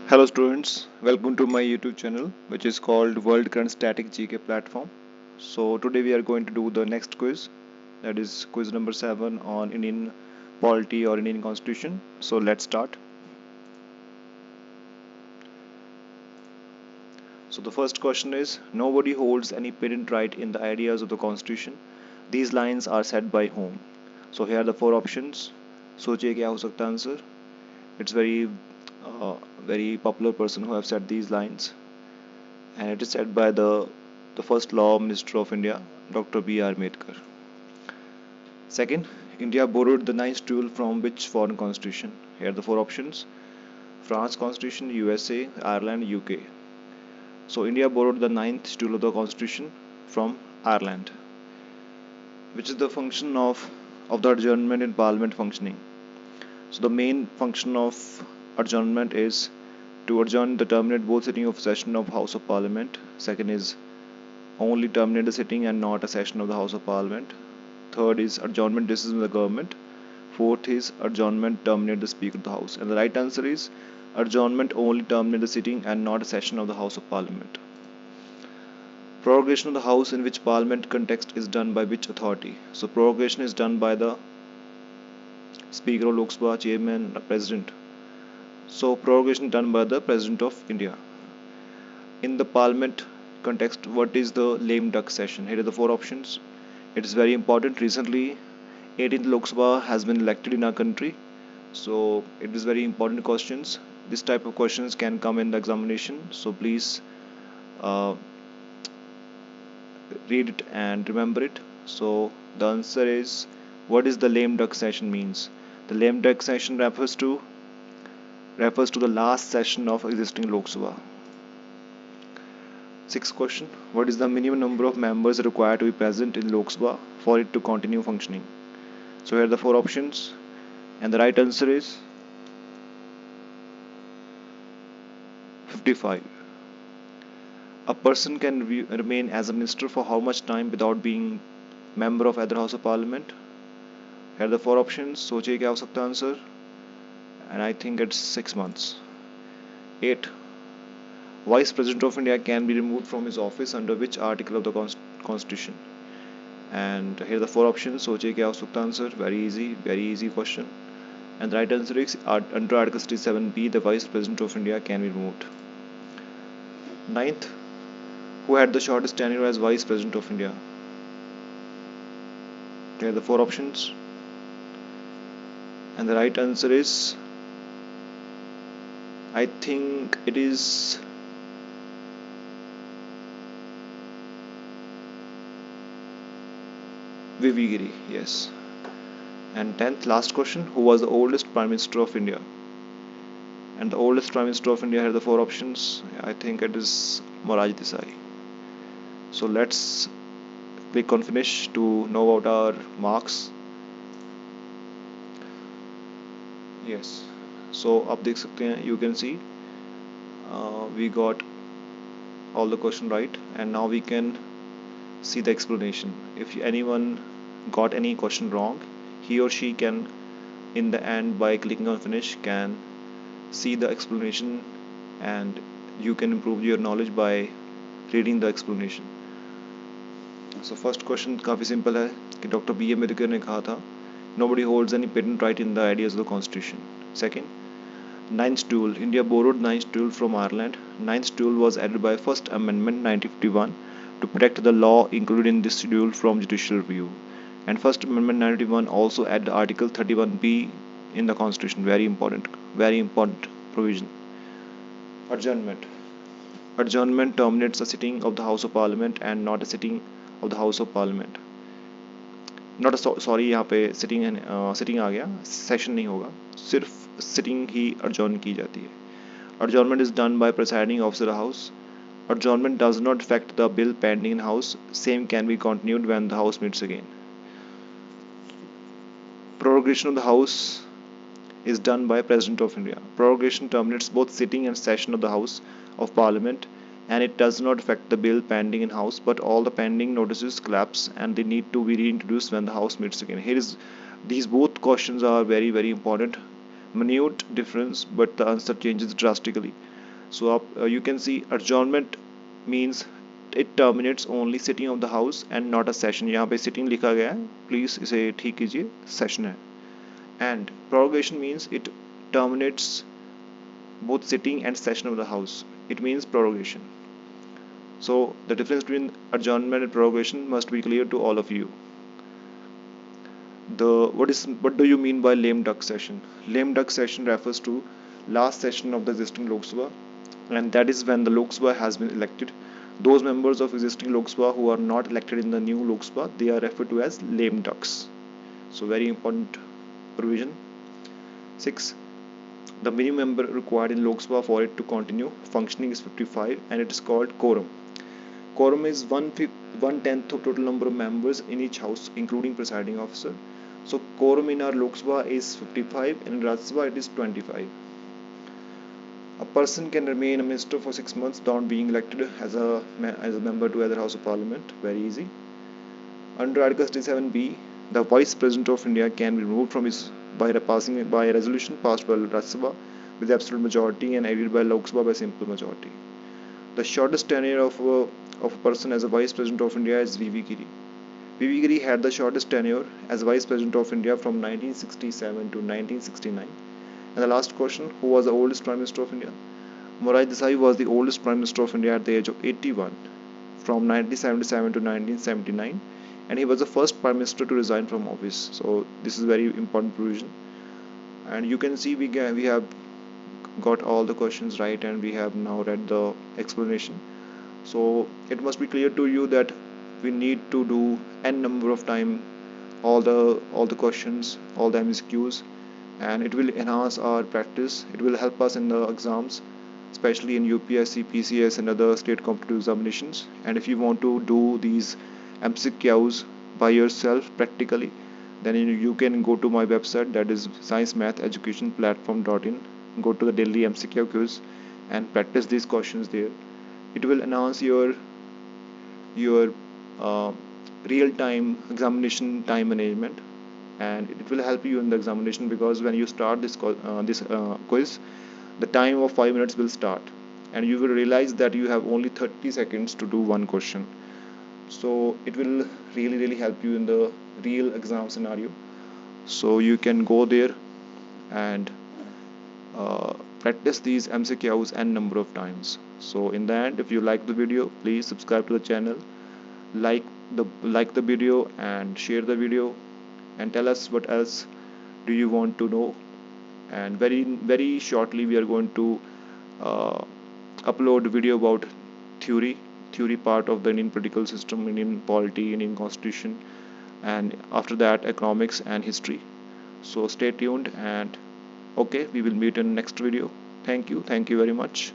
Hello students, welcome to my YouTube channel which is called World Current Static GK Platform. So today we are going to do the next quiz, that is quiz number 7 on Indian polity or Indian Constitution. So let's start. So the first question is, nobody holds any patent right in the ideas of the Constitution. These lines are said by whom? So here are the four options. सोचिए क्या हो सकता है answer. It's very popular person who have said these lines, and it is said by the first Law Minister of India, Dr. B.R. Ambedkar. Second, India borrowed the ninth tool from which foreign constitution? Here are the four options: France Constitution, USA, Ireland, UK. So India borrowed the ninth tool of the constitution from Ireland. Which is the function of the adjournment in Parliament functioning? So the main function of adjournment is to adjourn the terminate both sitting of session of House of Parliament. Second is only terminate the sitting and not a session of the House of Parliament. Third is adjournment decision of the government. Fourth is adjournment terminate the Speaker of the House. And the right answer is adjournment only terminate the sitting and not a session of the House of Parliament. Prorogation of the House in which Parliament context is done by which authority? So prorogation is done by the Speaker of Lok Sabha, Chairman, President. So prorogation done by the President of India. In the Parliament context, what is the lame duck session? Here are the four options. It is very important. Recently 18th Lok Sabha has been elected in our country, so it is very important questions. This type of questions can come in the examination, so please read it and remember it. So the answer is, what is the lame duck session means? The lame duck session refers to the last session of existing Lok Sabha. Sixth question, what is the minimum number of members required to be present in Lok Sabha for it to continue functioning? So here are the four options, and the right answer is 55. A person can remain as a minister for how much time without being member of either House of Parliament? Here are the four options. सोचिए क्या हो सकता है answer, and I think it's 6 months. 8. Vice President of India can be removed from his office under which article of the Constitution? And here are the four options. सोचिए क्या हो सकता है answer. Very easy question. And the right answer is under Article 67B, the Vice President of India can be removed. 9th, who had the shortest tenure as Vice President of India? Here are the four options, and the right answer is, I think it is V.V. Giri, yes. And 10th, last question, who was the oldest Prime Minister of India? And the oldest Prime Minister of India, here are the four options. I think it is Morarji Desai. So let's click on finish to know about our marks. Yes, so up देख सकते हैं, you can see we got all the question right, and now we can see the explanation. If anyone got any question wrong, he or she can in the end by clicking on finish can see the explanation, and you can improve your knowledge by reading the explanation. So first question काफ़ी simple है कि doctor B Ambedkar ने कहा था nobody holds any patent right in the ideas of the constitution. Second, ninth tool, India borrowed ninth tool from Ireland. Ninth tool was added by first amendment 1951 to protect the law included in this schedule from judicial review, and first amendment 1991 also added article 31B in the constitution. Very important provision. Adjournment terminates a sitting of the House of Parliament and not a sitting of the House of Parliament. Not sorry, यहाँ पे sitting आ गया, session नहीं होगा, सिर्फ sitting ही adjourn की जाती है. Adjournment is done by presiding officer of the House. Adjournment does not affect the bill pending in House. Same can be continued when the House meets again. Prorogation of the House is done by President of India. Prorogation terminates both sitting and session of the House of Parliament, and it does not affect the bill pending in House, but all the pending notices collapse and they need to be reintroduced when the House meets again. These both questions are very important. Minute difference, but the answer changes drastically. So you can see adjournment means it terminates only sitting of the house and not a session. यहाँ पे sitting लिखा गया है, please इसे ठीक कीजिए, session है. And prorogation means it terminates both sitting and session of the house. It means prorogation. So the difference between adjournment and prorogation must be clear to all of you. What do you mean by lame duck session? Lame duck session refers to last session of the existing Lok Sabha, and that is when the Lok Sabha has been elected. Those members of existing Lok Sabha who are not elected in the new Lok Sabha, they are referred to as lame ducks. So very important provision. 6. The minimum member required in Lok Sabha for it to continue functioning is 55, and it is called quorum. Quorum is 1/10 of total number of members in each house, including presiding officer. So quorum in our Lok Sabha is 55, and in Rajya Sabha it is 25. A person can remain a minister for 6 months without being elected as a member to either House of Parliament. Very easy. Under Article 67B, the Vice President of India can be removed from his by a resolution passed by Rajya Sabha with absolute majority and agreed by Lok Sabha by simple majority. The shortest tenure of a person as a Vice President of India is V.V. Giri. V.V. Giri had the shortest tenure as Vice President of India from 1967 to 1969. And the last question, who was the oldest Prime Minister of India? Morarji Desai was the oldest Prime Minister of India at the age of 81 from 1977 to 1979, and he was the first Prime Minister to resign from office. So this is very important provision. And you can see we have got all the questions right, and we have now read the explanation. So it must be clear to you that we need to do n number of time all the questions, all the MCQs, and it will enhance our practice. It will help us in the exams, especially in UPSC, PCS and other state competitive examinations. And if you want to do these MCQs by yourself practically, then you can go to my website, that is sciencematheducationplatform.in. Go to the daily MCQ quiz and practice these questions there. It will enhance your real-time examination time management, and it will help you in the examination, because when you start this quiz, the time of 5 minutes will start, and you will realize that you have only 30 seconds to do one question. So it will really help you in the real exam scenario. So you can go there and practice these MCQs n number of times. So in the end, if you like the video, please subscribe to the channel, like the video and share the video, and tell us what else do you want to know. And very shortly we are going to upload video about theory part of the Indian political system, Indian polity, Indian constitution, and after that economics and history. So stay tuned, and okay, we will meet in next video. Thank you very much.